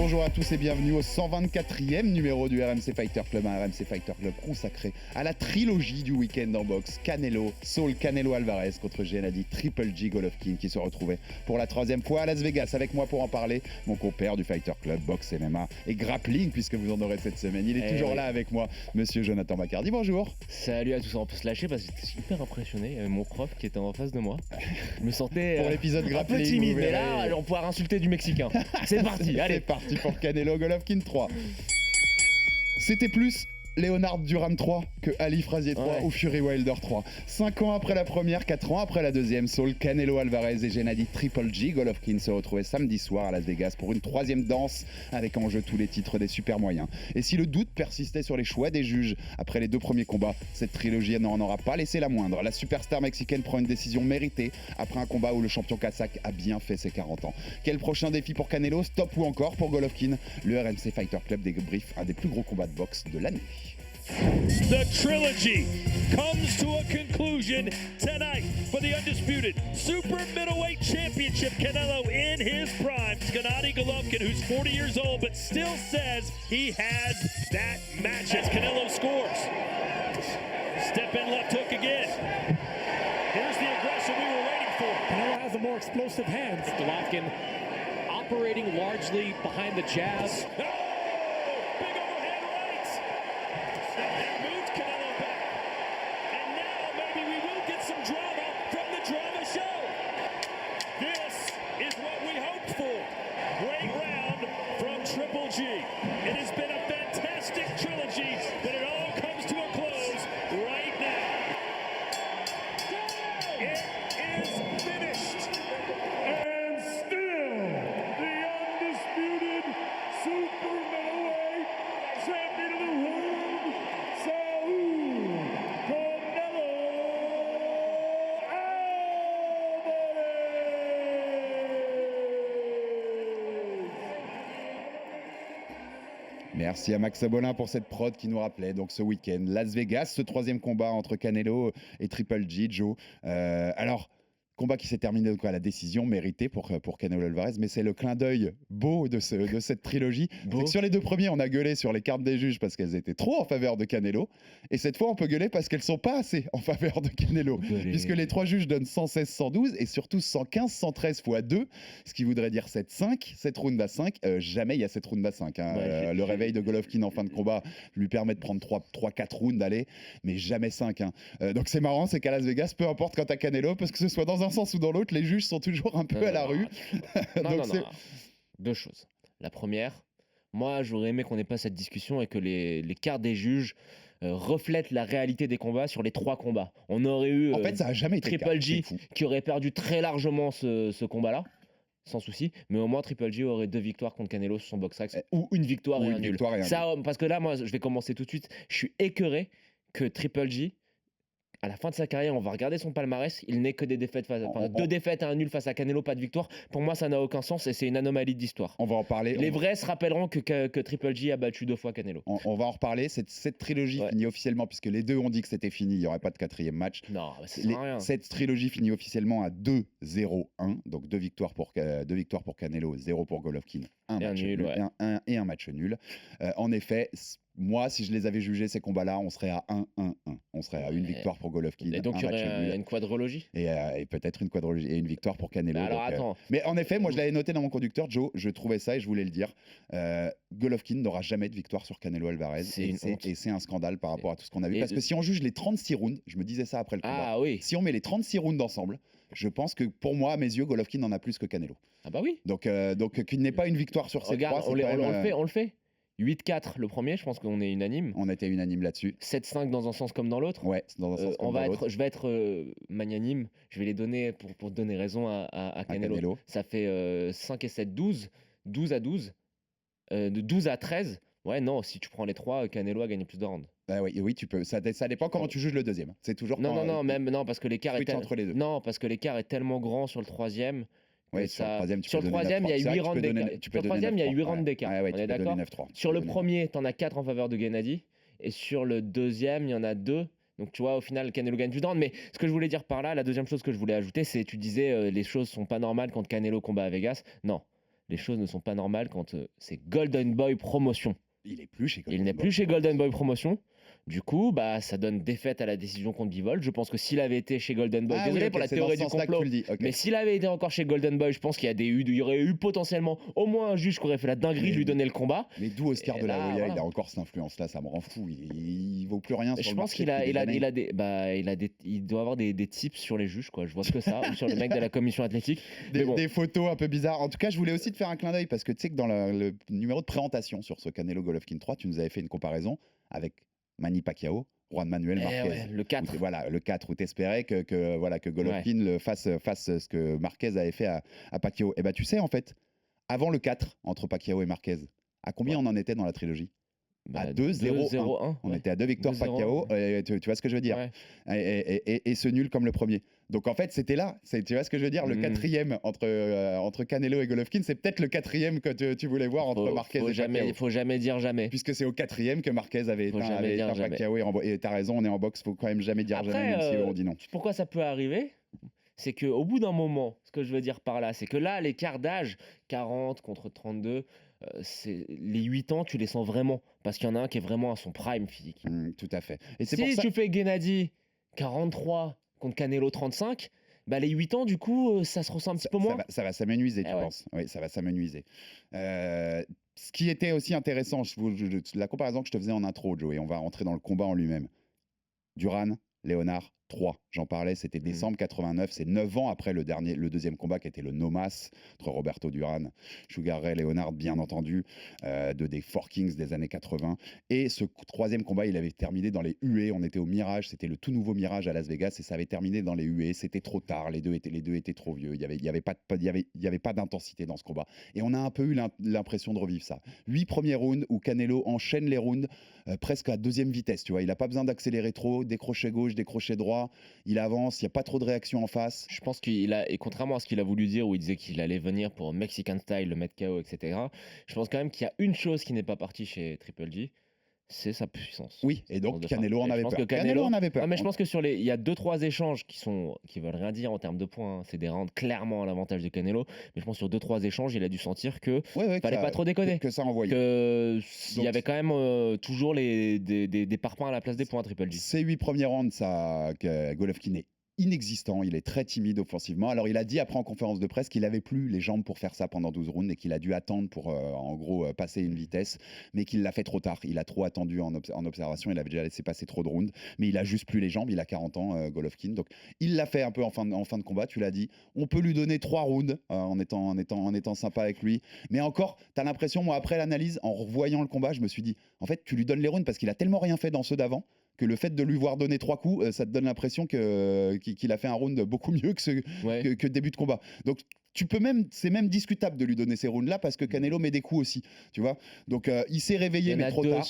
bonjour à tous et bienvenue au 124e numéro du RMC Fighter Club, un RMC Fighter Club consacré à la trilogie du week-end en boxe. Saul Canelo Alvarez contre Gennady Triple G Golovkin qui se retrouvait pour la troisième fois à Las Vegas. Avec moi pour en parler, mon compère du Fighter Club, boxe, MMA et grappling, puisque vous en aurez cette semaine. Il est toujours là avec moi, monsieur Jonathan Macardy. Bonjour. Salut à tous, on peut se lâcher parce que j'étais super impressionné. Il y avait mon prof qui était en face de moi. Je me sentais pour l'épisode grappling, un peu timide, mais là, on pourra insulter du Mexicain. C'est parti, allez. C'est parti pour Canelo Golovkin 3. C'était plus Leonard Duran 3 que Ali Frazier 3 ou Fury Wilder 3. 5 ans après la première, 4 ans après la deuxième, Saul Canelo Alvarez et Gennady Triple G Golovkin se retrouvaient samedi soir à Las Vegas pour une troisième danse avec en jeu tous les titres des super moyens. Et si le doute persistait sur les choix des juges après les deux premiers combats, cette trilogie n'en aura pas laissé la moindre. La superstar mexicaine prend une décision méritée après un combat où le champion kazakh a bien fait ses 40 ans. Quel prochain défi pour Canelo? Stop ou encore pour Golovkin? Le RMC Fighter Club débriefe un des plus gros combats de boxe de l'année. The trilogy comes to a conclusion tonight for the undisputed Super Middleweight Championship. Canelo in his prime. Gennady Golovkin, who's 40 years old, but still says he has that match as Canelo scores. Step in left hook again. Here's the aggression we were waiting for. Canelo has the more explosive hands. Golovkin operating largely behind the jabs. It has been a fantastic trilogy, but it all comes to a close right now. It is finished. And still, the undisputed super middleweight champion of the world, Saul Canelo Alvarez. Merci à Max Abolin pour cette prod qui nous rappelait donc ce week-end Las Vegas, ce troisième combat entre Canelo et Triple G, Joe. Alors, combat qui s'est terminé donc à la décision méritée pour Canelo Alvarez, mais c'est le clin d'œil beau de cette trilogie. C'est que sur les deux premiers, on a gueulé sur les cartes des juges parce qu'elles étaient trop en faveur de Canelo, et cette fois on peut gueuler parce qu'elles sont pas assez en faveur de Canelo, puisque les trois juges donnent 116, 112 et surtout 115, 113 x 2, ce qui voudrait dire 7-5, 7 rounds à 5. Jamais il y a 7 rounds à 5. Le réveil de Golovkin en fin de combat lui permet de prendre 3-4 rounds d'aller, mais jamais 5. Donc c'est marrant, c'est qu'à Las Vegas, peu importe quand t'as Canelo, parce que ce soit dans un sens ou dans l'autre, les juges sont toujours un peu à la rue. Non. Deux choses. La première, moi j'aurais aimé qu'on n'ait pas cette discussion et que les cartes des juges reflètent la réalité des combats sur les trois combats. On aurait eu en fait, ça a jamais été Triple G qui aurait perdu très largement ce combat-là, sans souci, mais au moins Triple G aurait 2 victoires contre Canelo sur son box axe, ou une victoire et un nul. Ça, parce que là, moi, je vais commencer tout de suite. Je suis écœuré que Triple G, à la fin de sa carrière, on va regarder son palmarès, il n'est que des défaites, 2 défaites et un nul face à Canelo, pas de victoire. Pour moi, ça n'a aucun sens et c'est une anomalie d'histoire. On va en parler. Les vrais se rappelleront que Triple G a battu 2 fois Canelo. On va en reparler. Cette trilogie finit officiellement, puisque les deux ont dit que c'était fini, il n'y aurait pas de quatrième match. Non, ça sert à rien. Cette trilogie finit officiellement à 2-0-1, donc 2 victoires pour Canelo, 0 pour Golovkin, un match nul. En effet, moi, si je les avais jugés ces combats-là, on serait à 1-1-1. On serait à une victoire pour Golovkin. Et donc il y aurait une quadrologie. Et peut-être une quadrologie et une victoire pour Canelo. Alors attends. Mais en effet, moi je l'avais noté dans mon conducteur, Joe, je trouvais ça et je voulais le dire. Golovkin n'aura jamais de victoire sur Canelo Alvarez. Et c'est un scandale par rapport à tout ce qu'on a vu. Parce que si on juge les 36 rounds, je me disais ça après le combat. Si on met les 36 rounds ensemble, je pense que pour moi, à mes yeux, Golovkin en a plus que Canelo. Ah bah oui. Donc qu'il n'ait pas une victoire sur ces trois, on le fait. 8-4 le premier, je pense qu'on est unanime. On était unanime là-dessus. 7-5 dans un sens comme dans l'autre. Ouais, dans un sens comme dans l'autre. Je vais être magnanime. Je vais les donner pour donner raison à Canelo. Ça fait 5 et 7, 12. 12 à 12. De 12 à 13. Ouais, non, si tu prends les 3, Canelo a gagné plus de rounds. Bah oui, tu peux. Ça dépend comment tu juges le deuxième. C'est toujours non, parce que l'écart est entre les deux. Non, parce que l'écart est tellement grand sur le troisième. Ouais, sur le troisième, il y a 8 rounds d'écart. Sur le troisième, il y a 8 rounds d'écart. On est d'accord. Sur le premier, tu en as 4 en faveur de Gennady. Et sur le deuxième, il y en a 2. Donc tu vois, au final, Canelo gagne plus de rounds. Mais ce que je voulais dire par là, la deuxième chose que je voulais ajouter, c'est tu disais les choses sont pas normales quand Canelo combat à Vegas. Non. les choses ne sont pas normales quand c'est Golden Boy Promotion. Il n'est plus chez Golden Boy Promotion. Du coup, ça donne défaite à la décision contre Bivol. Je pense que s'il avait été chez Golden Boy, désolé pour la théorie du complot, mais s'il avait été encore chez Golden Boy, je pense qu'il y aurait eu potentiellement au moins un juge qui aurait fait la dinguerie de lui donner le combat. Mais d'où Oscar de la Hoya, il a encore cette influence-là, ça me rend fou. Il vaut plus rien sur je le pense marché. il doit avoir des tips sur les juges, quoi. Je vois que ça, ou sur le mec de la commission athlétique. Des photos un peu bizarres. En tout cas, je voulais aussi te faire un clin d'œil parce que tu sais que dans le numéro de présentation sur ce Canelo Golovkin 3, tu nous avais fait une comparaison avec Manny Pacquiao, Juan Manuel Marquez. Le 4. Le 4, où tu espérais que Golovkin fasse ce que Marquez avait fait à Pacquiao. Et tu sais, en fait, avant le 4, entre Pacquiao et Marquez, à combien on en était dans la trilogie à 2-0-1. On était à 2 victoires Pacquiao. Tu vois ce que je veux dire, et ce nul comme le premier. Donc en fait, c'était là. Tu vois ce que je veux dire, le quatrième entre Canelo et Golovkin, c'est peut-être le quatrième que tu voulais voir entre Marquez et Pacquiao. Il faut jamais dire jamais. Puisque c'est au quatrième que Marquez avait éteint Pacquiao. Et t'as raison, on est en boxe, faut quand même jamais dire jamais, même si on dit non. Pourquoi ça peut arriver ? C'est qu'au bout d'un moment, ce que je veux dire par là, c'est que là, l'écart d'âge, 40 contre 32, les 8 ans, tu les sens vraiment. Parce qu'il y en a un qui est vraiment à son prime physique. Tout à fait. Et si tu fais Gennady 43 contre Canelo 35, les 8 ans, du coup, ça se ressent un petit peu moins. Ça va s'amenuiser, tu penses ? Oui, ça va s'amenuiser. Ce qui était aussi intéressant, la comparaison que je te faisais en intro, Joe, et on va rentrer dans le combat en lui-même. Duran, Léonard, 3. J'en parlais, c'était décembre 89, c'est 9 ans après le deuxième combat qui était le Nomas entre Roberto Duran, Sugar Ray Leonard, bien entendu, des Four Kings des années 80. Et ce troisième combat, il avait terminé dans les huées. On était au Mirage, c'était le tout nouveau Mirage à Las Vegas et ça avait terminé dans les huées. C'était trop tard, les deux étaient trop vieux. Il y avait pas d'intensité dans ce combat. Et on a un peu eu l'impression de revivre ça. 8 premiers rounds où Canelo enchaîne les rounds presque à deuxième vitesse. Tu vois, il n'a pas besoin d'accélérer trop, décrocher gauche, décrocher droit. Il avance, il n'y a pas trop de réaction en face. Je pense et contrairement à ce qu'il a voulu dire, où il disait qu'il allait venir pour Mexican style, le mettre KO, etc., je pense quand même qu'il y a une chose qui n'est pas partie chez Triple G, c'est sa puissance. Oui, et donc Canelo en avait peur. Canelo en avait peur. Mais je pense que il y a 2-3 échanges qui veulent rien dire en termes de points. C'est des rounds clairement à l'avantage de Canelo. Mais je pense que sur 2-3 échanges, il a dû sentir que fallait pas trop déconner. Que ça envoyait. Il y avait quand même toujours des parpaings à la place des points, Triple G. Ces 8 premiers rounds, Golovkin est inexistant, il est très timide offensivement. Alors il a dit après en conférence de presse qu'il n'avait plus les jambes pour faire ça pendant 12 rounds et qu'il a dû attendre pour en gros passer une vitesse, mais qu'il l'a fait trop tard. Il a trop attendu en observation, il avait déjà laissé passer trop de rounds, mais il a juste plus les jambes, il a 40 ans Golovkin, donc il l'a fait un peu en fin de combat, tu l'as dit. On peut lui donner 3 rounds en étant sympa avec lui, mais encore, t'as l'impression, moi après l'analyse, en revoyant le combat, je me suis dit, en fait tu lui donnes les rounds parce qu'il a tellement rien fait dans ceux d'avant, que le fait de lui voir donner 3 coups, ça te donne l'impression qu'il a fait un round beaucoup mieux que début de combat. Donc c'est même discutable de lui donner ces rounds là parce que Canelo met des coups aussi, tu vois. Donc il s'est réveillé mais trop tard.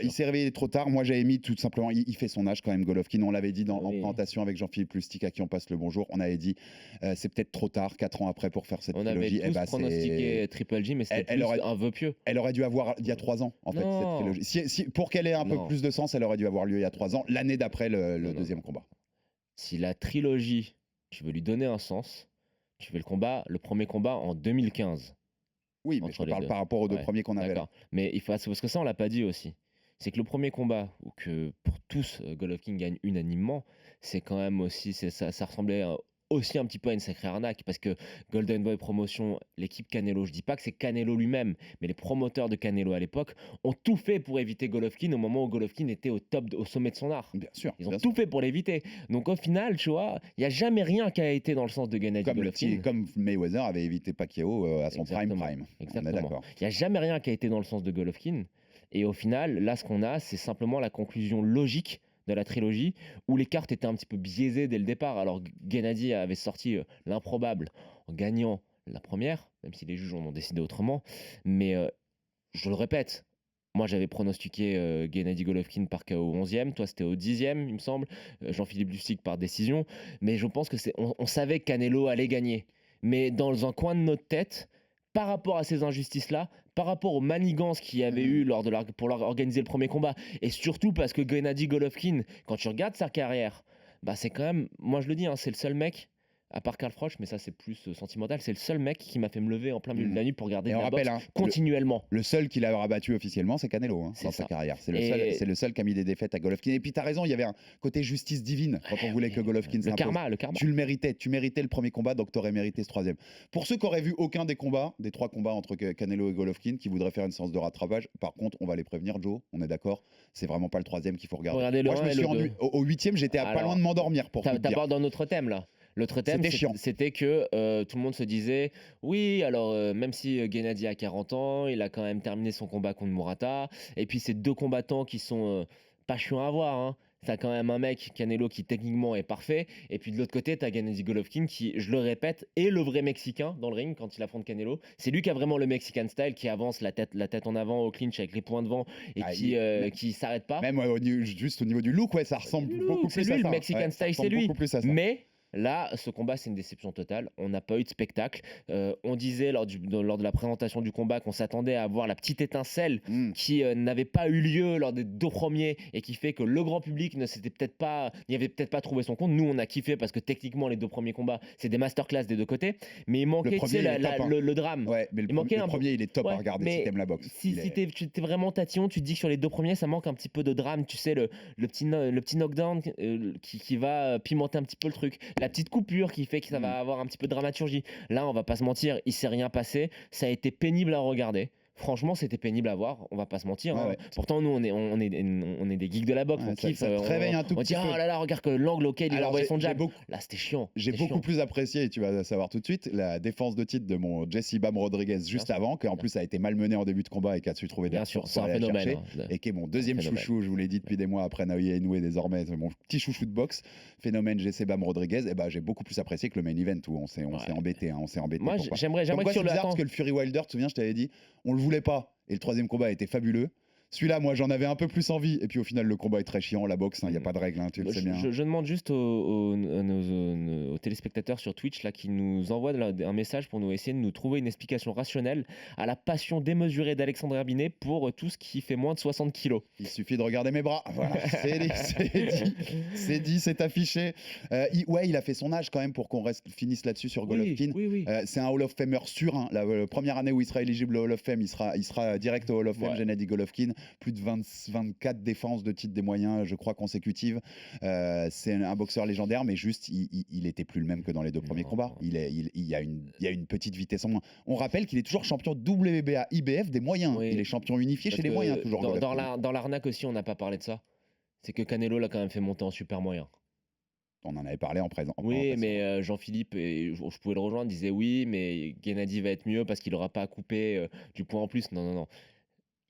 Il s'est réveillé trop tard. Moi j'avais mis tout simplement, il fait son âge quand même, Golovkin. On l'avait dit en présentation avec Jean-Philippe Lustig à qui on passe le bonjour. On avait dit c'est peut-être trop tard, 4 ans après pour faire cette trilogie. On avait tous pronostiqué Triple G, mais c'était un vœu pieux. Elle aurait dû avoir il y a 3 ans en fait cette trilogie. Pour qu'elle ait un peu plus de sens, elle aurait dû avoir lieu il y a 3 ans, l'année d'après le deuxième combat. Si la trilogie, tu veux lui donner un sens, tu fais le premier combat en 2015. Oui, mais je parle par rapport aux deux premiers qu'on avait là. Mais il faut, parce que ça, on l'a pas dit aussi. C'est que le premier combat, où que pour tous, Golovkin gagne unanimement, c'est quand même aussi, ça ressemblait aussi un petit peu à une sacrée arnaque, parce que Golden Boy Promotion, l'équipe Canelo, je dis pas que c'est Canelo lui-même, mais les promoteurs de Canelo à l'époque ont tout fait pour éviter Golovkin au moment où Golovkin était au sommet de son art. Bien sûr. Ils ont tout fait pour l'éviter. Donc au final, tu vois, il n'y a jamais rien qui a été dans le sens de Gennady Golovkin. Comme Mayweather avait évité Pacquiao à son prime. Exactement. Il n'y a jamais rien qui a été dans le sens de Golovkin. Et au final, là, ce qu'on a, c'est simplement la conclusion logique de la trilogie, où les cartes étaient un petit peu biaisées dès le départ. Alors Gennady avait sorti l'improbable en gagnant la première, même si les juges en ont décidé autrement. Mais je le répète, moi j'avais pronostiqué Gennady Golovkin par KO au 11e, toi c'était au 10e il me semble, Jean-Philippe Lustig par décision. Mais je pense que on savait que Canelo allait gagner. Mais dans un coin de notre tête, par rapport à ces injustices-là, par rapport aux manigances qu'il y avait eu pour leur organiser le premier combat, et surtout parce que Gennady Golovkin, quand tu regardes sa carrière, c'est quand même, moi je le dis, c'est le seul mec À part Carl Froch, mais ça c'est plus sentimental, c'est le seul mec qui m'a fait me lever en plein milieu de la nuit pour regarder Et de on la boxe rappelle, continuellement. Le seul qui l'a rabattu officiellement, c'est Canelo dans C'est sa ça. carrière. C'est Et- le seul qui a mis des défaites à Golovkin. Et puis t'as raison, il y avait un côté justice divine quand on voulait que Golovkin Le s'impose. karma. Tu méritais le premier combat, donc t'aurais mérité ce troisième. Pour ceux qui auraient vu aucun des combats, des 3 combats entre Canelo et Golovkin, qui voudraient faire une séance de rattrapage, par contre, on va les prévenir, Joe, on est d'accord, c'est vraiment pas le troisième qu'il faut regarder. Regardez le Moi, je un me et suis le rendu deux. au 8e, j'étais à pas Alors, loin de m'endormir pour tout te dire. T'abordes un autre thème là. L'autre thème, C'était chiant. c'était que tout le monde se disait oui, alors même si Gennady a 40 ans, il a quand même terminé son combat contre Murata. Et puis, c'est 2 combattants qui sont pas chiants à voir. Hein. T'as quand même un mec, Canelo, qui techniquement est parfait. Et puis de l'autre côté, t'as Gennady Golovkin qui, je le répète, est le vrai Mexicain dans le ring quand il affronte Canelo. C'est lui qui a vraiment le Mexican style, qui avance la tête en avant au clinch avec les poings devant et qui s'arrête pas. Même juste au niveau du look, ouais, ça ressemble beaucoup plus à ça. C'est lui, le Mexican style, c'est lui. Mais là, ce combat, c'est une déception totale. On n'a pas eu de spectacle. On disait lors de la présentation du combat qu'on s'attendait à voir la petite étincelle qui n'avait pas eu lieu lors des 2 premiers et qui fait que le grand public n'y avait peut-être pas trouvé son compte. Nous, on a kiffé parce que techniquement, les 2 premiers combats, c'est des masterclass des 2 côtés. Mais il manquait le drame. Ouais, mais le premier, il est top à regarder si t'aimes la boxe. Si tu es vraiment tatillon, tu te dis que sur les 2 premiers, ça manque un petit peu de drame. Tu sais, le petit knockdown qui va pimenter un petit peu le truc. La petite coupure qui fait que ça va avoir un petit peu de dramaturgie. Là, on va pas se mentir, il s'est rien passé. Ça a été pénible à regarder. Franchement, c'était pénible à voir, on va pas se mentir. Ouais, hein. ouais. Pourtant, nous, on est des geeks de la boxe, on kiffe. Ça te réveille un tout on petit dit, peu. oh là là, regarde que l'angle auquel il a envoyé son jab. Beaucoup... Là, c'était chiant. J'ai beaucoup plus apprécié, et tu vas savoir tout de suite, la défense de titre de mon Jesse Bam Rodriguez juste avant, qui en plus a été malmené en début de combat et qui a su trouver des Bien sûr, c'est un phénomène. Et qui est mon deuxième chouchou, je vous l'ai dit depuis des mois après Naoya Inoue désormais, c'est mon petit chouchou de boxe, phénomène Jesse Bam Rodriguez. Et j'ai beaucoup plus apprécié que le main event où on s'est embêté. Moi, j'aimerais que sur le parce que le Fury Wilder, tu te souviens, je t'avais dit, on le voulait pas. Et le troisième combat a été fabuleux. Celui-là, moi, j'en avais un peu plus envie. Et puis au final, le combat est très chiant. La boxe, il n'y a pas de règle, tu le sais bien. Je demande juste aux téléspectateurs sur Twitch là, qui nous envoient un message pour nous essayer de nous trouver une explication rationnelle à la passion démesurée d'Alexandre Herbinet pour tout ce qui fait moins de 60 kilos. Il suffit de regarder mes bras. Voilà, c'est affiché. Il a fait son âge quand même pour qu'on finisse là-dessus sur Golovkin. Oui. C'est un Hall of Famer sûr. Hein. La première année où il sera éligible au Hall of Fame, il sera direct au Hall of Fame, Gennady Golovkin. Plus de 24 défenses de titre des moyens, je crois, consécutives. C'est un boxeur légendaire, mais juste, il était plus le même que dans les 2 premiers combats. Il y a une petite vitesse en moins. On rappelle qu'il est toujours champion WBA, IBF des moyens. Oui. Il est champion unifié chez les moyens, toujours. Dans l'arnaque aussi, on n'a pas parlé de ça. C'est que Canelo l'a quand même fait monter en super moyen. On en avait parlé en présent. Oui, mais Jean-Philippe, et je pouvais le rejoindre, disait oui, mais Gennady va être mieux parce qu'il n'aura pas à couper du poids en plus. Non.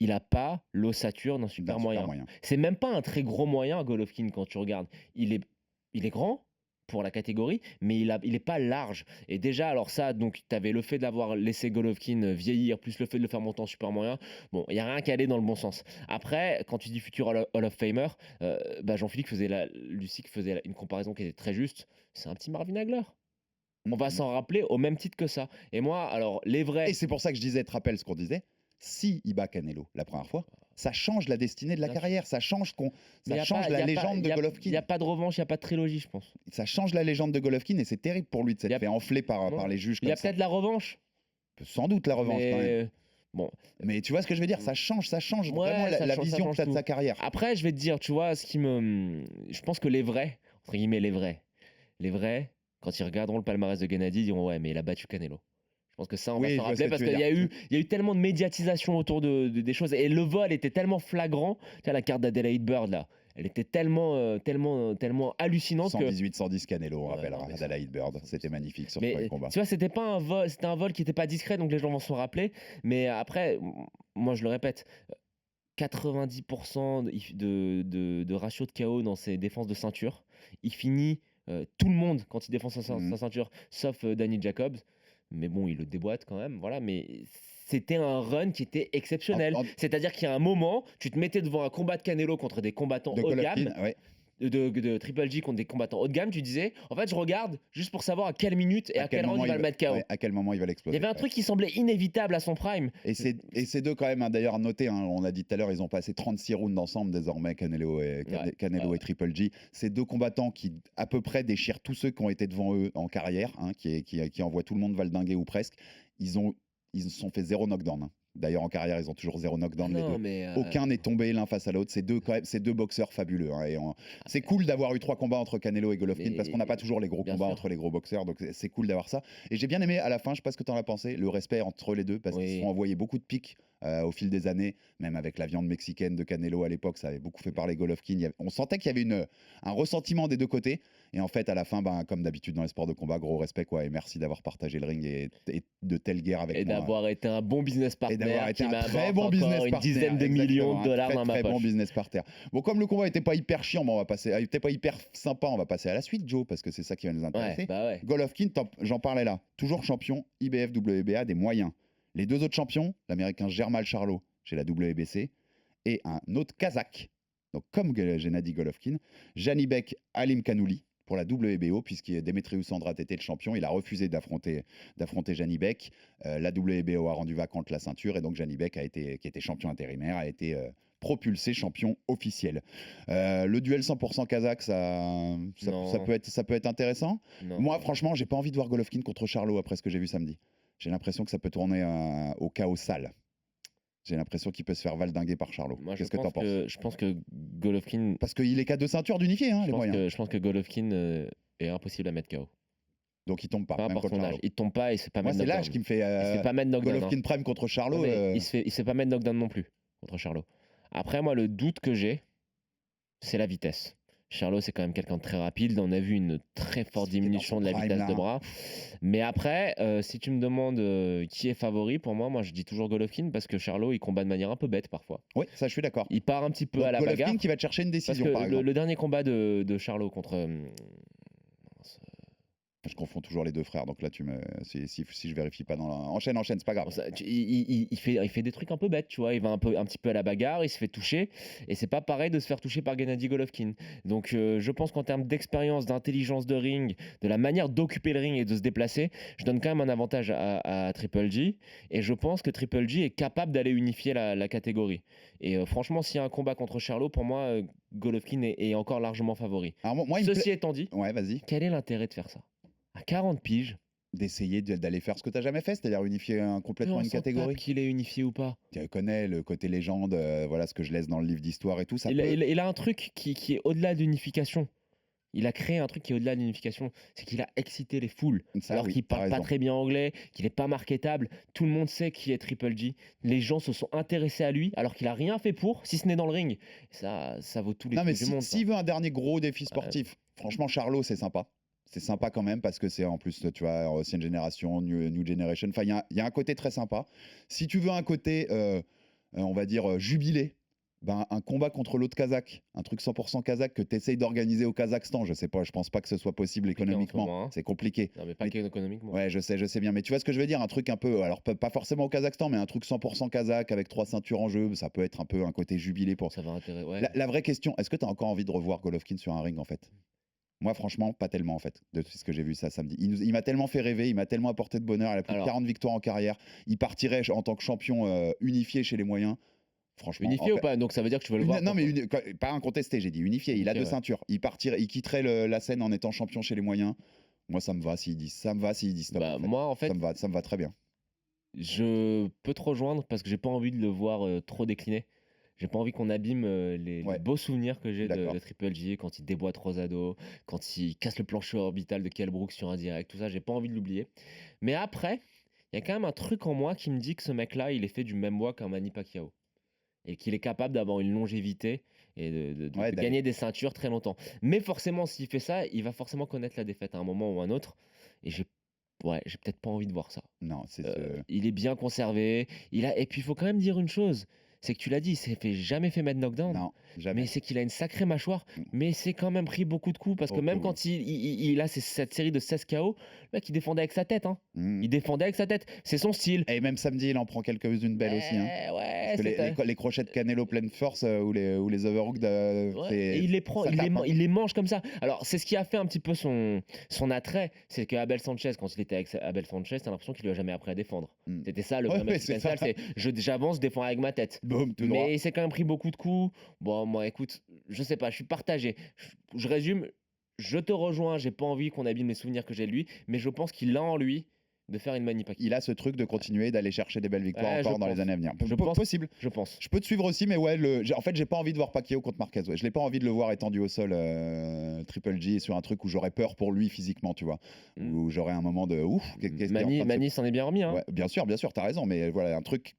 Il n'a pas l'ossature d'un super moyen. C'est même pas un très gros moyen, Golovkin, quand tu regardes. Il est grand pour la catégorie, mais il est pas large. Et déjà, alors ça, donc tu avais le fait d'avoir laissé Golovkin vieillir, plus le fait de le faire monter en super moyen. Bon, il n'y a rien qui allait dans le bon sens. Après, quand tu dis futur Hall of Famer, Jean-Philippe faisait une comparaison qui était très juste. C'est un petit Marvin Hagler. On va s'en rappeler au même titre que ça. Et moi, alors, les vrais... Et c'est pour ça que je disais, te rappelles ce qu'on disait, si il bat Canelo la première fois, ça change la destinée de la carrière, ça change la légende de Golovkin. Il n'y a pas de revanche, il n'y a pas de trilogie, je pense. Ça change la légende de Golovkin et c'est terrible pour lui de s'être fait enfler par les juges. Il y a peut-être la revanche. Sans doute la revanche quand même. Bon. Mais tu vois ce que je veux dire, ça change vraiment la vision que tu as de sa carrière. Après, je vais te dire, tu vois, je pense que les vrais, entre guillemets les vrais, quand ils regarderont le palmarès de Gennady, ils diront ouais, mais il a battu Canelo. Je pense que ça, on va s'en rappeler parce qu'il y a eu tellement de médiatisation autour des choses et le vol était tellement flagrant. Tu vois, la carte d'Adelaide Bird là, elle était tellement hallucinante. 118-110 Canelo, on rappellera. Adelaide Bird, c'était magnifique sur ce combat. Tu vois, c'était pas un vol, c'était un vol qui n'était pas discret, donc les gens vont s'en rappeler. Mais après, moi je le répète, 90% de ratio de KO dans ses défenses de ceinture. Il finit tout le monde quand il défend sa ceinture, sauf Danny Jacobs. Mais bon, il le déboîte quand même, voilà. Mais c'était un run qui était exceptionnel. C'est-à-dire qu'il y a un moment, tu te mettais devant un combat de Canelo contre des combattants haut de gamme. de Triple G contre des combattants haut de gamme, tu disais, en fait, je regarde juste pour savoir à quelle minute et à quel round il va le mettre KO. À quel moment il va l'exploser. Il y avait un truc qui semblait inévitable à son prime. Et ces deux, quand même, hein, d'ailleurs, à noter, hein, on l'a dit tout à l'heure, ils ont passé 36 rounds ensemble désormais, Canelo et Triple G. Ces deux combattants qui, à peu près, déchirent tous ceux qui ont été devant eux en carrière, hein, qui envoient tout le monde valdinguer ou presque. Ils se sont fait 0 knockdown. Hein. D'ailleurs, en carrière, ils ont toujours 0 knockdown, les deux. Aucun n'est tombé l'un face à l'autre. C'est deux boxeurs fabuleux. Hein, c'est cool d'avoir eu 3 combats entre Canelo et Golovkin parce qu'on n'a pas toujours les gros combats entre les gros boxeurs. Donc, c'est cool d'avoir ça. Et j'ai bien aimé, à la fin, je sais pas ce que tu en as pensé, le respect entre les deux parce qu'ils se sont envoyés beaucoup de pics au fil des années. Même avec la viande mexicaine de Canelo à l'époque, ça avait beaucoup fait parler Golovkin. On sentait qu'il y avait un ressentiment des deux côtés. Et en fait, à la fin, comme d'habitude dans les sports de combat, gros respect, quoi. Et merci d'avoir partagé le ring et de telle guerre avec moi. Et d'avoir été un bon business partner. Et d'avoir été un très bon business partner. Une dizaine de millions de dollars dans ma poche. Très bon business partner. Bon, comme le combat n'était pas hyper chiant, n'était pas hyper sympa, on va passer à la suite, Joe, parce que c'est ça qui va nous intéresser. Golovkin, j'en parlais là, toujours champion IBF WBA des moyens. Les deux autres champions, l'américain Jermall Charlo chez la WBC et un autre Kazakh, donc comme Gennady Golovkin, Janibek Alimkhanouli pour la WBO, puisque Demetrius Andrade était le champion. Il a refusé d'affronter Janibek. La WBO a rendu vacante la ceinture et donc Janibek, qui était champion intérimaire, a été propulsé champion officiel. Le duel 100% kazakh, ça peut être intéressant. Non. Moi, franchement, j'ai pas envie de voir Golovkin contre Charlo après ce que j'ai vu samedi. J'ai l'impression que ça peut tourner au chaos sale. J'ai l'impression qu'il peut se faire valdinguer par Charlo. Qu'est-ce que t'en penses ? Je pense que Golovkin... Parce qu'il est qu'à 2 ceintures d'unifié, hein, les moyens. Je pense que Golovkin est impossible à mettre KO. Donc il tombe pas, même contre Charlo. Il tombe pas et c'est pas mettre knockdown. Moi, c'est l'âge qui me fait Golovkin prime contre Charlo. Il se fait pas mettre knockdown non plus contre Charlo. Après, moi, le doute que j'ai, c'est la vitesse. Charlo, c'est quand même quelqu'un de très rapide. On a vu une très forte diminution de la vitesse de bras. Mais après, si tu me demandes qui est favori, pour moi, je dis toujours Golovkin parce que Charlo, il combat de manière un peu bête parfois. Oui, ça, je suis d'accord. Il part un petit peu à la Golovkin bagarre. Qui va te chercher une décision, parce que par exemple. Le dernier combat de Charlo contre... Je confonds toujours les deux frères, donc là si je vérifie pas enchaîne, c'est pas grave. Bon, il fait des trucs un peu bêtes, tu vois, il va un petit peu à la bagarre, il se fait toucher, et c'est pas pareil de se faire toucher par Gennady Golovkin. Donc je pense qu'en termes d'expérience, d'intelligence de ring, de la manière d'occuper le ring et de se déplacer, je donne quand même un avantage à Triple G, et je pense que Triple G est capable d'aller unifier la catégorie. Et franchement, s'il y a un combat contre Charlo, pour moi, Golovkin est encore largement favori. Alors, moi, Ceci étant dit, vas-y. Quel est l'intérêt de faire ça ? À 40 piges, d'essayer d'aller faire ce que tu n'as jamais fait, c'est-à-dire unifier complètement une catégorie. Qu'il est unifié ou pas. Tu connais le côté légende, voilà ce que je laisse dans le livre d'histoire et tout. Il a un truc qui est au-delà de l'unification. Il a créé un truc qui est au-delà de l'unification. C'est qu'il a excité les foules. Alors qu'il parle pas très bien anglais, qu'il n'est pas marketable. Tout le monde sait qui est Triple G. Les gens se sont intéressés à lui alors qu'il a rien fait pour, si ce n'est dans le ring. Ça vaut tous les trucs du monde. S'il veut un dernier gros défi sportif, franchement, Charlo, c'est sympa. C'est sympa quand même parce que c'est en plus, tu vois, ancienne génération, new generation. Enfin, il y a un côté très sympa. Si tu veux un côté, on va dire, jubilé, un combat contre l'autre Kazakh, un truc 100% Kazakh que tu essayes d'organiser au Kazakhstan, je sais pas, je pense pas que ce soit possible économiquement. C'est compliqué. Non, mais pas économiquement. Ouais, je sais bien. Mais tu vois ce que je veux dire, un truc un peu, alors pas forcément au Kazakhstan, mais un truc 100% Kazakh avec 3 ceintures en jeu, ça peut être un peu un côté jubilé pour. Ça va intéresser. Ouais. La vraie question, est-ce que tu as encore envie de revoir Golovkin sur un ring en fait ? Moi, franchement, pas tellement, en fait, de ce que j'ai vu ça samedi. Il m'a tellement fait rêver, il m'a tellement apporté de bonheur. Il a plus de 40 victoires en carrière. Il partirait en tant que champion unifié chez les moyens. Franchement. Unifié ou pas ? Donc ça veut dire que tu veux le voir ? Non, mais pas incontesté, j'ai dit unifié. Il a 2 ceintures. Il quitterait la scène en étant champion chez les moyens. Moi, ça me va s'il dit stop. Moi, en fait, ça me va très bien. Je peux te rejoindre parce que j'ai pas envie de le voir trop décliner. J'ai pas envie qu'on abîme les beaux souvenirs que j'ai de Triple G quand il déboîte Rosado, quand il casse le plancher orbital de Kell Brooks sur un direct, tout ça, j'ai pas envie de l'oublier. Mais après, il y a quand même un truc en moi qui me dit que ce mec-là, il est fait du même bois qu'un Manny Pacquiao. Et qu'il est capable d'avoir une longévité et de gagner des ceintures très longtemps. Mais forcément, s'il fait ça, il va forcément connaître la défaite à un moment ou un autre. Et j'ai peut-être pas envie de voir ça. Non, il est bien conservé. Et puis, il faut quand même dire une chose. c'est que tu l'as dit, il s'est jamais fait mettre knockdown. Non, jamais. Mais c'est qu'il a une sacrée mâchoire, mais c'est quand même pris beaucoup de coups parce que même quand il a cette série de 16 KO, le mec il défendait avec sa tête. Il défendait avec sa tête. C'est son style. Et même samedi, il en prend quelques-unes belles aussi. Ouais, les crochets de Canelo pleine force ou les overhooks. Et il les prend, il les mange comme ça. Alors c'est ce qui a fait un petit peu son attrait, c'est que Abel Sanchez, quand il était avec Abel Sanchez, t'as l'impression qu'il lui a jamais appris à défendre. C'était ça le vrai Mexican style, c'est j'avance, je défends avec ma tête. Boum, tout mais droit. il s'est quand même pris beaucoup de coups. Bon, moi, écoute, je sais pas, je suis partagé. Je résume, je te rejoins, j'ai pas envie qu'on abîme les souvenirs que j'ai de lui, mais je pense qu'il a en lui de faire une Manny Pacquiao. Il a ce truc de continuer d'aller chercher des belles victoires encore dans les années à venir. Possible. Je pense. Je peux te suivre aussi, mais en fait, j'ai pas envie de voir Pacquiao contre Marquez. Je l'ai pas envie de le voir étendu au sol, Triple G, sur un truc où j'aurais peur pour lui physiquement, tu vois. Où j'aurais un moment de ouf. Manny s'en est bien remis. Ouais, bien sûr, t'as raison, mais voilà, un truc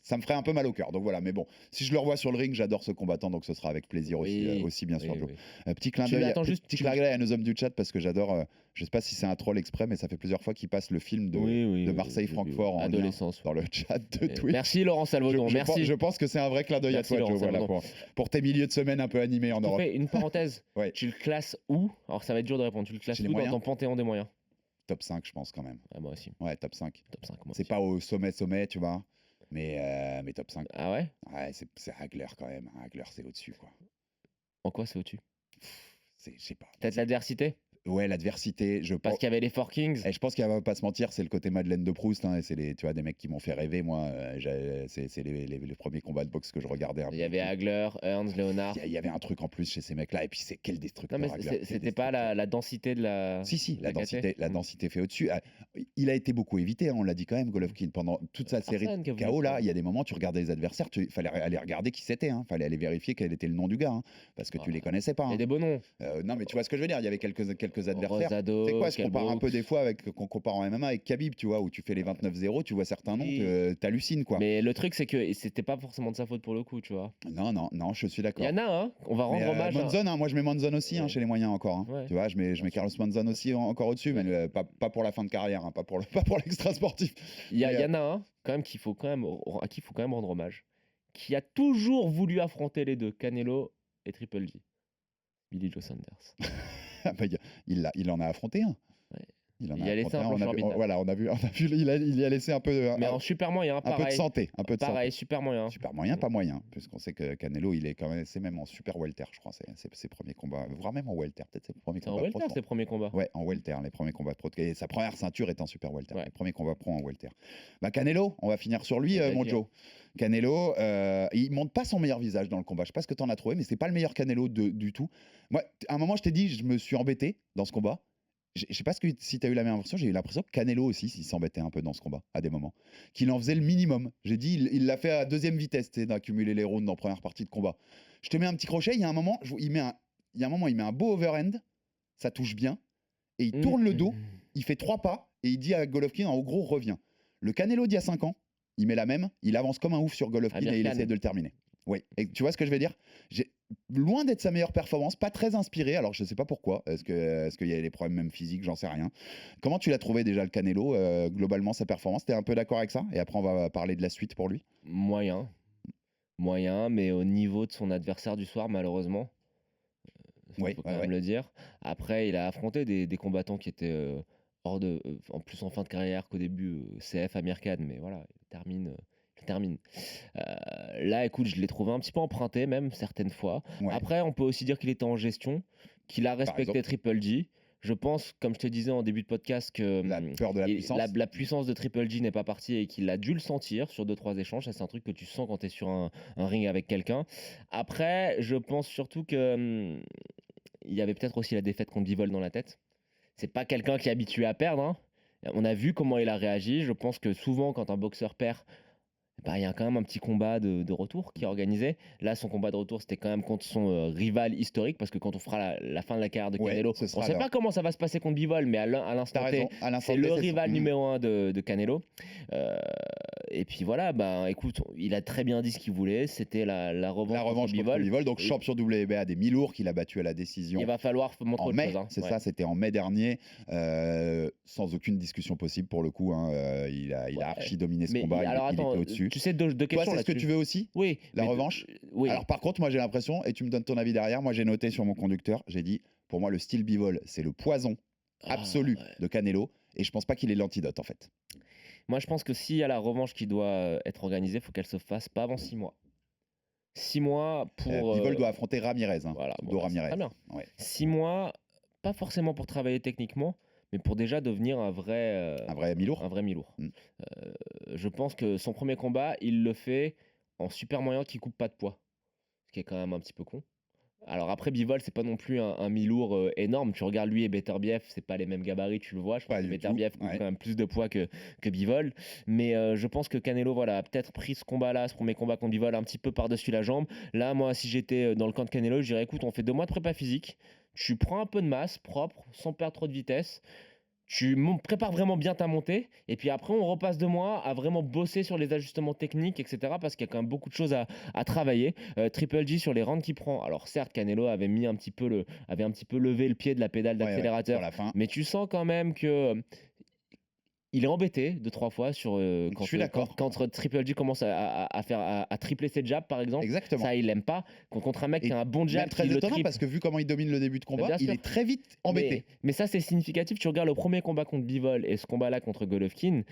ça me ferait un peu mal au cœur. Donc voilà, mais bon, si je le revois sur le ring, j'adore ce combattant, donc ce sera avec plaisir aussi bien sûr, Joe. Petit clin d'œil à nos hommes du chat, parce que j'adore, je sais pas si c'est un troll exprès, mais ça fait plusieurs fois qu'il passe le film de Marseille-Francfort en lien dans le chat de Twitch. Merci Laurent Salvodon, merci. Je pense que c'est un vrai clin d'œil à toi, Joe, voilà, pour tes milieux de semaine un peu animés en Europe. Une parenthèse, tu le classes où? Alors ça va être dur de répondre, tu le classes où dans ton panthéon des moyens? Top 5, je pense quand même. Moi aussi. Ouais, top 5. Moi c'est pas au sommet, tu vois. Mais top 5. Ah ouais? Ouais, c'est Hagler quand même. Hagler, c'est au-dessus, quoi. En quoi c'est au-dessus? Je sais pas. Peut-être l'adversité? Ouais, l'adversité. Parce qu'il y avait les Four Kings. Et je pense qu'il va pas se mentir, c'est le côté Madeleine de Proust. Et c'est tu vois, des mecs qui m'ont fait rêver, moi. C'est les premiers combats de boxe que je regardais. Il y avait Hagler, Ernst, Léonard. Il y avait un truc en plus chez ces mecs-là. Et puis, c'est quel destructeur. Non, mais c'était pas la densité de la. Si, la densité fait au-dessus. Il a été beaucoup évité, on l'a dit quand même, Golovkin. Pendant toute sa série de KO, là, il y a des moments, tu regardais les adversaires, il fallait aller regarder qui c'était. Il fallait aller vérifier quel était le nom du gars. Parce que tu les connaissais pas. Il y a des beaux noms. Non, mais tu vois ce que je veux dire. Il y avait quelques adversaires. Rosado, c'est quoi, je compare un peu des fois qu'on compare en MMA avec Khabib, tu vois, où tu fais les 29-0, tu vois certains noms, t'hallucines, quoi. Mais le truc, c'est que c'était pas forcément de sa faute pour le coup, tu vois. Non, je suis d'accord. Il y en a, on va rendre hommage. Monzon, moi je mets Monzon aussi chez les moyens encore. Tu vois, je mets Carlos Monzon aussi encore au-dessus, mais pas pour la fin de carrière, pas pour l'extra sportif. Il y en a un quand même à qui il faut quand même rendre hommage, qui a toujours voulu affronter les deux, Canelo et Triple G. Billy Joe Saunders. Il en a affronté un. Il a laissé un peu voilà, on a vu, il a laissé un peu. Mais en super moyen, pareil. Un peu de santé, pareil, super moyen. Super moyen, pas moyen, puisqu'on sait que Canelo, il est quand même, c'est même en super welter, je crois, c'est ses premiers combats, voire même en welter, peut-être ses premiers combats. En welter, ses premiers combats. Ouais, en welter, les premiers combats pro. Et sa première ceinture est en super welter. Les premiers combats pro en welter. Canelo, on va finir sur lui, mon Joe. Canelo, il montre pas son meilleur visage dans le combat. Je sais pas ce que tu en as trouvé, mais c'est pas le meilleur Canelo du tout. Moi, à un moment, je t'ai dit, je me suis embêté dans ce combat. Je sais pas si tu as eu la même impression, j'ai eu l'impression que Canelo aussi, il s'embêtait un peu dans ce combat, à des moments. Qu'il en faisait le minimum. J'ai dit, il l'a fait à deuxième vitesse, d'accumuler les rounds dans la première partie de combat. Je te mets un petit crochet, il y a un moment, il met un beau overhand, ça touche bien, et il tourne le dos, il fait 3 pas, et il dit à Golovkin, en gros, reviens. Le Canelo d'il y a 5 ans, il met la même, il avance comme un ouf sur Golovkin et il essaie de le terminer. Oui, et tu vois ce que je veux dire? Loin d'être sa meilleure performance, pas très inspiré, alors je sais pas pourquoi, est-ce qu'il y a des problèmes même physiques, j'en sais rien. Comment tu l'as trouvé déjà le Canelo, globalement sa performance, t'es un peu d'accord avec ça? Et après on va parler de la suite pour lui. Moyen, mais au niveau de son adversaire du soir malheureusement, faut quand même le dire. Après il a affronté des combattants qui étaient en plus en fin de carrière qu'au début, CF Amir Khan, mais voilà, il termine. Là, écoute, je l'ai trouvé un petit peu emprunté, même certaines fois. Après, on peut aussi dire qu'il était en gestion, qu'il a respecté Triple G. Je pense, comme je te disais en début de podcast, que la peur de la puissance. La puissance de Triple G n'est pas partie et qu'il a dû le sentir sur 2-3 échanges. Ça, c'est un truc que tu sens quand tu es sur un ring avec quelqu'un. Après, je pense surtout que il y avait peut-être aussi la défaite contre Bivol dans la tête. C'est pas quelqu'un qui est habitué à perdre. On a vu comment il a réagi. Je pense que souvent, quand un boxeur perd, il y a quand même un petit combat de retour qui est organisé. Là, son combat de retour, c'était quand même contre son rival historique, parce que quand on fera la fin de la carrière de Canelo, on ne sait pas comment ça va se passer contre Bivol, mais à l'instant T, c'est le rival numéro 1 de Canelo. Et puis voilà, bah écoute, il a très bien dit ce qu'il voulait, c'était la revanche contre Bivol, donc champion WBA des mi-lourds qu'il a battu à la décision. Il va falloir montrer autre chose. Hein. C'est ça, c'était en mai dernier, sans aucune discussion possible pour le coup. Hein, il a archi dominé ce combat, alors, il était au-dessus. Tu sais, deux questions. Toi, c'est ce que tu veux aussi? Oui. La revanche? Oui. Alors par contre, moi j'ai l'impression, et tu me donnes ton avis derrière, moi j'ai noté sur mon conducteur, j'ai dit, pour moi le style Bivol, c'est le poison absolu de Canelo, et je pense pas qu'il est l'antidote en fait. Moi je pense que s'il y a la revanche qui doit être organisée, il faut qu'elle se fasse pas avant 6 mois. 6 mois pour... Bivol doit affronter Ramirez. Hein, voilà, Ramirez. Très bien. Ouais. 6 mois, pas forcément pour travailler techniquement, mais pour déjà devenir un vrai mi-lourd. Je pense que son premier combat, il le fait en super moyen qui coupe pas de poids, ce qui est quand même un petit peu con. Alors après, Bivol, c'est pas non plus un mi-lourd énorme. Tu regardes lui et Beterbiev, c'est pas les mêmes gabarits, tu le vois. Je pense que Beterbiev coupe quand même plus de poids que Bivol. Mais je pense que Canelo a peut-être pris ce combat-là, ce premier combat contre Bivol, un petit peu par-dessus la jambe. Là, moi, si j'étais dans le camp de Canelo, je dirais écoute, on fait 2 mois de prépa physique. Tu prends un peu de masse propre, sans perdre trop de vitesse. Tu prépares vraiment bien ta montée et puis après on repasse 2 mois à vraiment bosser sur les ajustements techniques, etc. parce qu'il y a quand même beaucoup de choses à travailler. Triple G sur les rounds qu'il prend. Alors certes, Canelo avait un petit peu levé le pied de la pédale d'accélérateur, mais tu sens quand même que il est embêté 2-3 fois quand Triple G commence à tripler ses jabs par exemple. Exactement. Ça il l'aime pas. Contre un mec qui a un bon jab, très étonnant parce que vu comment il domine le début de combat, il est très vite embêté. Mais ça c'est significatif. Tu regardes le premier combat contre Bivol et ce combat-là contre Golovkin,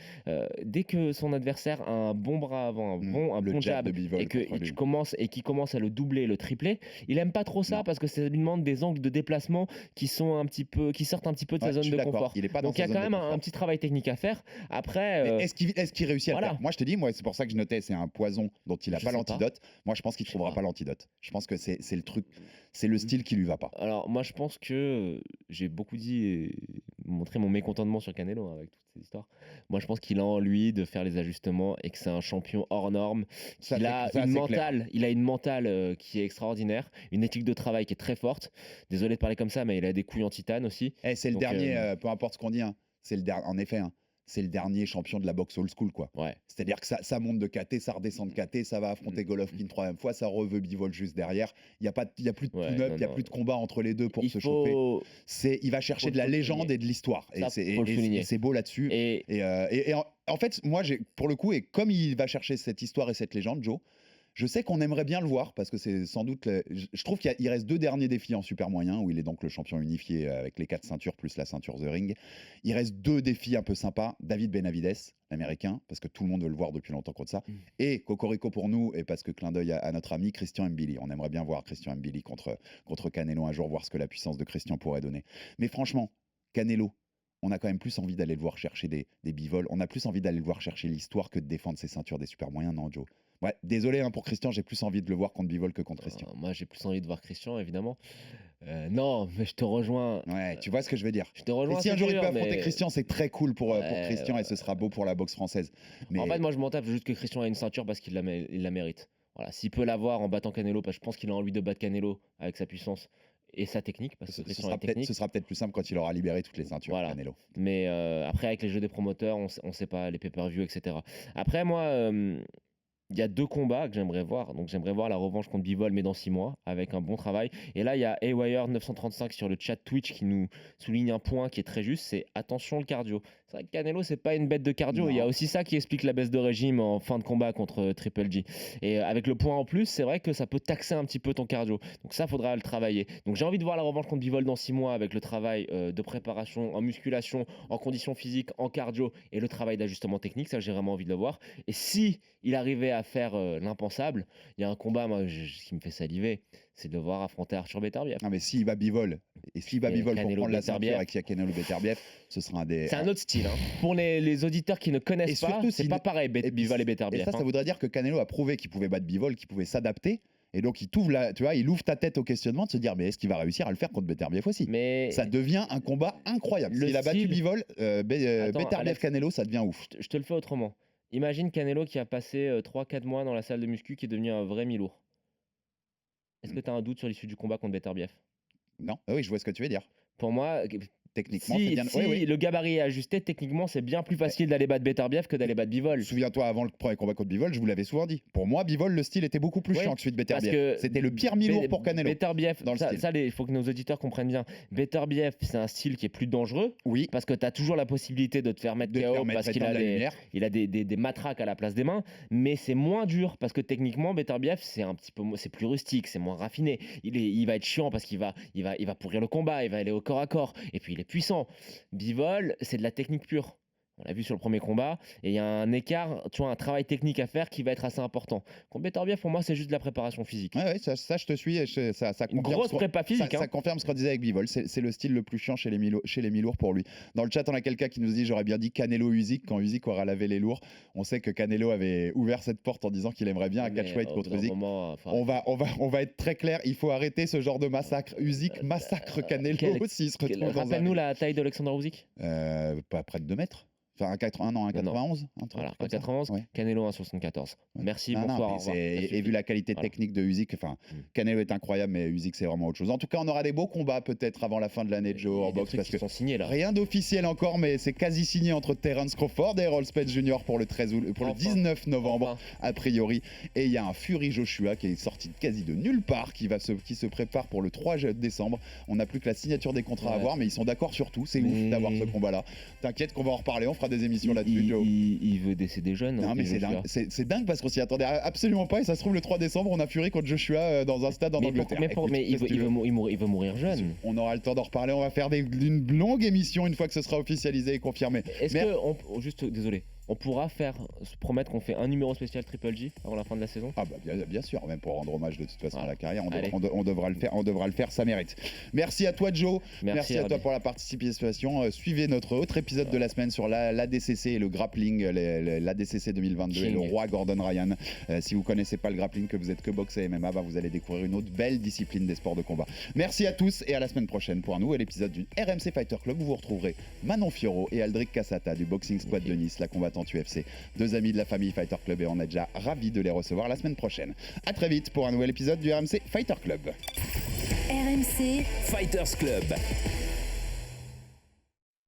dès que son adversaire a un bon bras avant, un bon jab et qu'il commence à le doubler, le tripler, il aime pas trop ça parce que ça lui demande des angles de déplacement qui sortent un petit peu de sa zone de confort. Donc il y a quand même un petit travail technique à faire. Après, est-ce qu'il réussit à le faire? Moi, je te dis, c'est pour ça que je notais, c'est un poison dont il n'a pas l'antidote. Moi, je pense qu'il ne trouvera pas l'antidote. Je pense que c'est le truc, c'est le style qui lui va pas. Alors, moi, je pense que j'ai beaucoup dit et montré mon mécontentement sur Canelo avec toutes ces histoires. Moi, je pense qu'il a en lui de faire les ajustements et que c'est un champion hors norme. Il a une mentale qui est extraordinaire, une éthique de travail qui est très forte. Désolé de parler comme ça, mais il a des couilles en titane aussi. C'est le dernier, peu importe ce qu'on dit, hein, c'est le dernier, en effet. Hein. C'est le dernier champion de la boxe old school, quoi. Ouais. C'est-à-dire que ça monte de KT, ça redescend de KT, ça va affronter Golovkin 3e fois, ça reveut Bivol juste derrière. Il y a plus de tune-up, il n'y a plus de combat entre les deux pour se chauffer. Il va chercher de la légende et de l'histoire. Et c'est beau là-dessus. Et en fait, moi, pour le coup, et comme il va chercher cette histoire et cette légende, Joe, je sais qu'on aimerait bien le voir parce que c'est sans doute. Je trouve qu'il reste 2 derniers défis en super moyen où il est donc le champion unifié avec les 4 ceintures plus la ceinture The Ring. Il reste 2 défis un peu sympas. David Benavides, l'américain, parce que tout le monde veut le voir depuis longtemps contre ça. Et Cocorico pour nous, et parce que clin d'œil à notre ami Christian Mbili. On aimerait bien voir Christian Mbili contre Canelo un jour, voir ce que la puissance de Christian pourrait donner. Mais franchement, Canelo, on a quand même plus envie d'aller le voir chercher des bivols. On a plus envie d'aller le voir chercher l'histoire que de défendre ses ceintures des super moyens, non, Joe? Ouais, désolé pour Christian, j'ai plus envie de le voir contre Bivol que contre Christian. Moi, j'ai plus envie de voir Christian, évidemment. Non, mais je te rejoins. Ouais, tu vois ce que je veux dire. Je te rejoins. Et si un jour il peut affronter Christian, c'est très cool pour Christian et ce sera beau pour la boxe française. Mais... En fait, moi, je m'en tape juste que Christian ait une ceinture parce qu'il la mérite. Voilà, s'il peut l'avoir en battant Canelo, parce que je pense qu'il a envie de battre Canelo avec sa puissance et sa technique, parce que ce sera peut-être plus simple quand il aura libéré toutes les ceintures, Canelo. Mais après, avec les jeux des promoteurs, on sait pas, les pay-per-view, etc. Après, moi, il y a 2 combats que j'aimerais voir. Donc, j'aimerais voir la revanche contre Bivol, mais dans 6 mois, avec un bon travail. Et là, il y a Awire 935 sur le chat Twitch qui nous souligne un point qui est très juste, c'est attention le cardio. C'est vrai que Canelo, c'est pas une bête de cardio. Il y a aussi ça qui explique la baisse de régime en fin de combat contre Triple G. Et avec le point en plus, c'est vrai que ça peut taxer un petit peu ton cardio. Donc ça, faudra le travailler. Donc j'ai envie de voir la revanche contre Bivol dans 6 mois avec le travail de préparation en musculation, en conditions physiques, en cardio et le travail d'ajustement technique. Ça, j'ai vraiment envie de le voir. Et si il arrivait à faire l'impensable, il y a un combat qui me fait saliver, c'est de le voir affronter Arthur Beterbiev. Non, mais s'il bat Bivol, pour prendre la ceinture avec Canelo Beterbiev, ce sera c'est un autre style. Hein. Pour les auditeurs qui ne connaissent pas, c'est pas pareil, Bivol et Beterbiev. Et ça voudrait dire que Canelo a prouvé qu'il pouvait battre Bivol, qu'il pouvait s'adapter. Et donc, il ouvre ta tête au questionnement de se dire, mais est-ce qu'il va réussir à le faire contre Beterbiev aussi? Mais ça devient un combat incroyable. S'il a battu Bivol, Beterbiev-Canelo, ça devient ouf. Je te le fais autrement. Imagine Canelo qui a passé 3-4 mois dans la salle de muscu, qui est devenu un vrai mi-lourd. Est-ce que tu as un doute sur l'issue du combat contre Beterbiev? Non. Ah oui, je vois ce que tu veux dire. Pour moi, techniquement, si, c'est bien. Si le gabarit est ajusté, techniquement, c'est bien plus facile d'aller battre Beterbiev que d'aller battre Bivol. Souviens-toi, avant le premier combat contre Bivol, je vous l'avais souvent dit. Pour moi, Bivol, le style était beaucoup plus chiant que celui de Beterbiev. C'était le pire mi-lourd pour Canelo. Beterbiev, il faut que nos auditeurs comprennent bien. Beterbiev, c'est un style qui est plus dangereux. Oui. Parce que tu as toujours la possibilité de te faire mettre KO parce qu'il a des matraques à la place des mains. Mais c'est moins dur parce que techniquement, Beterbiev, c'est plus rustique, c'est moins raffiné. Il va être chiant parce qu'il va pourrir le combat, il va aller au corps à corps. Et puis il est puissant. Bivol, c'est de la technique pure. On l'a vu sur le premier combat, et il y a un écart, tu vois, un travail technique à faire qui va être assez important. Contre Beterbiev, pour moi, c'est juste de la préparation physique. Ouais, ça je te suis. Et ça une grosse prépa physique. Ça confirme ce qu'on disait avec Bivol. C'est le style le plus chiant chez les mi-lourds pour lui. Dans le chat, on a quelqu'un qui nous dit j'aurais bien dit Canelo-Usyk quand Usyk aura lavé les lourds. On sait que Canelo avait ouvert cette porte en disant qu'il aimerait bien un catchweight contre Usyk. On va être très clair. Il faut arrêter ce genre de massacre. Usyk massacre Canelo s'il se retrouve dans un... Rappelle-nous la taille d'Alexander Usyk. Pas près de 2 mètres. Enfin, un 91. Voilà, un 91, ouais. Canelo 1,74. Merci, bonsoir. Au revoir. Et vu la qualité technique de Usyk, Canelo est incroyable, mais Usyk, c'est vraiment autre chose. En tout cas, on aura des beaux combats peut-être avant la fin de l'année de Joe en boxe. Parce que sont signés, là. Rien d'officiel encore, mais c'est quasi signé entre Terence Crawford et Errol Spence Jr. pour le 19 novembre, a priori. Et il y a un Fury Joshua qui est sorti quasi de nulle part, qui se prépare pour le 3 décembre. On n'a plus que la signature des contrats à voir, mais ils sont d'accord sur tout. C'est ouf d'avoir ce combat-là. T'inquiète qu'on va en reparler, on fera des émissions là-dessus, Joe. Il veut décéder jeune. Non, mais c'est dingue parce qu'on s'y attendait absolument pas. Et ça se trouve, le 3 décembre, on a Fury contre Joshua dans un stade en Angleterre. Mais il veut mourir jeune. On aura le temps d'en reparler. On va faire une longue émission une fois que ce sera officialisé et confirmé. Désolé. On pourra se promettre qu'on fait un numéro spécial Triple G avant la fin de la saison. Ah bah bien sûr, même pour rendre hommage de toute façon à la carrière, on devra le faire, ça mérite. Merci à toi Joe, merci à toi pour la participation. Suivez notre autre épisode de la semaine sur l'ADCC et le grappling, l'ADCC 2022 et le roi Gordon Ryan. Si vous connaissez pas le grappling, que vous êtes que boxe et MMA, vous allez découvrir une autre belle discipline des sports de combat. Merci à tous et à la semaine prochaine pour un nouvel épisode du RMC Fighter Club où vous retrouverez Manon Fiorot et Aldric Cassata du Boxing Squad de Nice, la combattante UFC, 2 amis de la famille Fighter Club, et on est déjà ravis de les recevoir la semaine prochaine. A très vite pour un nouvel épisode du RMC Fighter Club. RMC Fighters Club.